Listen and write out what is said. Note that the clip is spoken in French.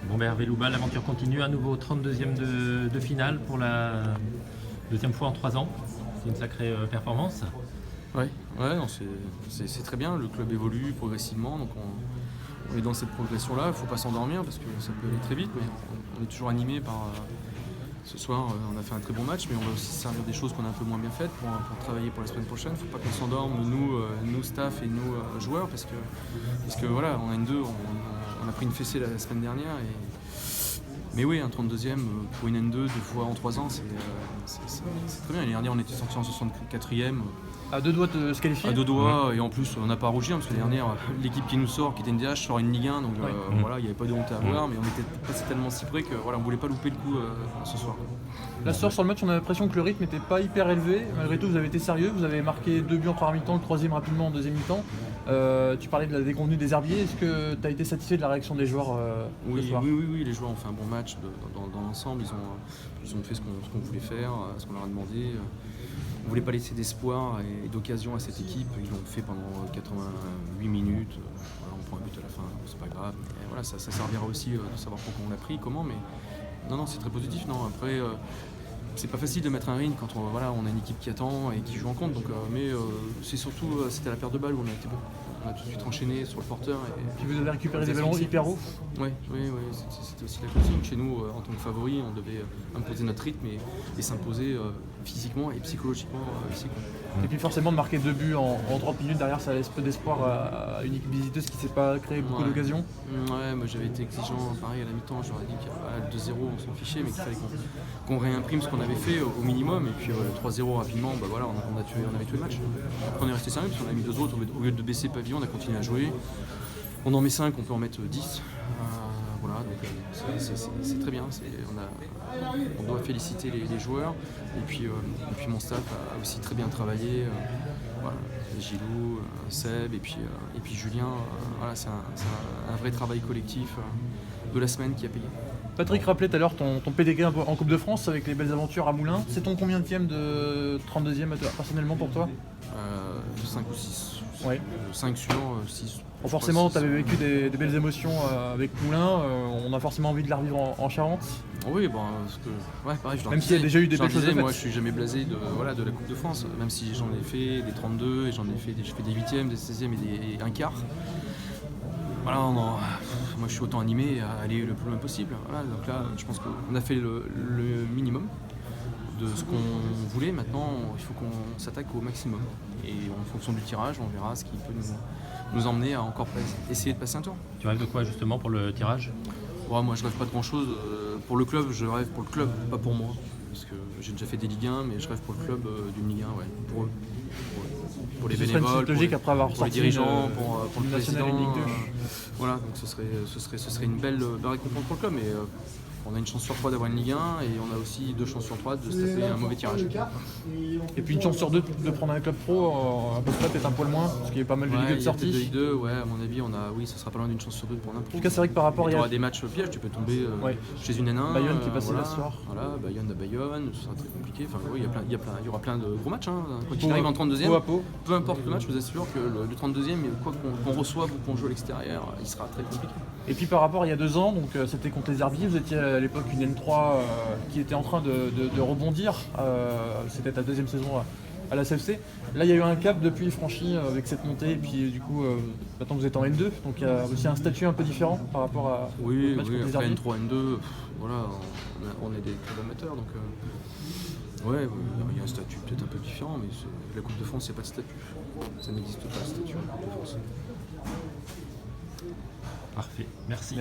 Bon, Hervé Louba, l'aventure continue, à nouveau 32e de finale pour la deuxième fois en 3 ans. C'est une sacrée performance. Ouais, non, c'est très bien, le club évolue progressivement, donc on est dans cette progression-là, il ne faut pas s'endormir parce que ça peut aller très vite, mais on est toujours animé par... ce soir, on a fait un très bon match, mais on va aussi se servir des choses qu'on a un peu moins bien faites pour travailler pour la semaine prochaine. Il ne faut pas qu'on s'endorme, nous staff et nous joueurs, parce que voilà, on a une 2, on a pris une fessée la semaine dernière. Mais oui, un 32e pour une N2 2 fois en 3 ans, c'est très bien. L'année dernière, on était sorti en 64e. À 2 doigts de se qualifier. À 2 doigts, et en plus, on n'a pas à rougir, parce que l'année dernière, l'équipe qui nous sort, qui était une DH, sort une Ligue 1, donc voilà, il n'y avait pas de honte à avoir, mais on était passé tellement si près que voilà, on ne voulait pas louper le coup ce soir. Là, ce soir, sur le match, on a l'impression que le rythme n'était pas hyper élevé. Malgré tout, vous avez été sérieux, vous avez marqué 2 buts en première mi-temps, le 3e rapidement en deuxième mi-temps. Tu parlais de la déconvenue des herbiers, est-ce que tu as été satisfait de la réaction des joueurs ce soir? Oui, les joueurs ont fait un bon match dans l'ensemble, ils ont fait ce qu'on voulait faire, ce qu'on leur a demandé. On ne voulait pas laisser d'espoir et d'occasion à cette équipe, ils l'ont fait pendant 88 minutes, voilà, on prend un but à la fin, c'est pas grave. Et voilà, ça servira aussi de savoir pourquoi on l'a pris, comment, mais non, c'est très positif. Non. Après, c'est pas facile de mettre un rythme quand on a une équipe qui attend et qui joue en compte, donc, mais c'est surtout, c'était à la perte de balle où on a été bon. On a tout de suite enchaîné sur le porteur. Puis vous avez récupéré des ballons hyper hauts. Oui, c'était aussi la consigne. Chez nous, en tant que favori, on devait imposer notre rythme et s'imposer physiquement et psychologiquement ici. Et puis forcément de marquer 2 buts en 30 minutes derrière, ça laisse peu d'espoir à une équipe visiteuse qui ne s'est pas créé beaucoup d'occasions. Ouais, moi j'avais été exigeant, pareil à la mi-temps, j'aurais dit qu'à 2-0 on s'en fichait, mais qu'il fallait qu'on réimprime ce qu'on avait fait au minimum, et puis 3-0 rapidement, bah voilà, on avait tué le match. Après on est resté sérieux parce qu'on a mis 2 autres, au lieu de baisser pavillon, on a continué à jouer. On en met 5, on peut en mettre 10. Voilà, donc c'est très bien. On doit féliciter les joueurs. Et puis mon staff a aussi très bien travaillé. Voilà, Gilou, Seb et puis Julien. Voilà, c'est un vrai travail collectif de la semaine qui a payé. Patrick rappelait tout à l'heure ton PDG en Coupe de France avec les belles aventures à Moulins. C'est ton combienième de 32e personnellement pour toi? 5 ou 6. Ouais. 5 sur 6. Bon, forcément, tu avais vécu des belles émotions avec Moulins. On a forcément envie de la revivre en Charente. Oui, bon, parce que, ouais, pareil, même s'il y a déjà eu des belles choses faites. Moi, je suis jamais blasé de la Coupe de France, même si j'en ai fait des 32 et j'ai fait des 8e, des 16e et un quart. Voilà, moi je suis autant animé à aller le plus loin possible. Voilà, donc là, je pense qu'on a fait le minimum de ce qu'on voulait. Maintenant, il faut qu'on s'attaque au maximum. Et en fonction du tirage, on verra ce qui peut nous emmener à encore essayer de passer un tour. Tu rêves de quoi justement pour le tirage? Moi, je rêve pas de grand-chose. Pour le club, je rêve pour le club, pas pour moi. Parce que j'ai déjà fait des Ligue 1, mais je rêve pour le club d'une Ligue 1, ouais, pour eux. Pour les bénévoles, pour les dirigeants, pour le président. Voilà, donc ce serait une belle récompense pour le club. Mais on a une chance sur 3 d'avoir une Ligue 1 et on a aussi 2 chances sur 3 de se taper un mauvais tirage. Et puis une chance sur 2 de prendre un club pro, à peu près peut-être un poil moins, parce qu'il y a pas mal de Ligue 2 de sortie. Ligue 2, ouais, à mon avis, ça sera pas loin d'une chance sur 2 de prendre un pro. En tout cas, c'est vrai que par rapport à. Il y aura des matchs pièges, tu peux tomber chez une N1. Bayonne qui est passé là ce soir. Voilà, Bayonne à Bayonne, ce sera très compliqué. Enfin, il y aura plein de gros matchs. Quand il arrive en 32e, peu importe le match, je vous assure que le 32e, quoi qu'on reçoive ou qu'on joue à l'extérieur, il sera très compliqué. Et puis par rapport à il y a 2 ans, donc c'était contre les Herbiers, vous étiez à l'époque une N3 qui était en train de rebondir. C'était ta 2e saison à la CFC. Là, il y a eu un cap depuis franchi avec cette montée, et puis du coup, maintenant vous êtes en N2, donc il y a aussi un statut un peu différent par rapport à oui, après N3, N2, voilà, on est des clubs amateurs, donc ouais, il y a un statut peut-être un peu différent, mais la Coupe de France, il n'y a pas de statut. Ça n'existe pas, le statut en Coupe de France. Parfait, merci.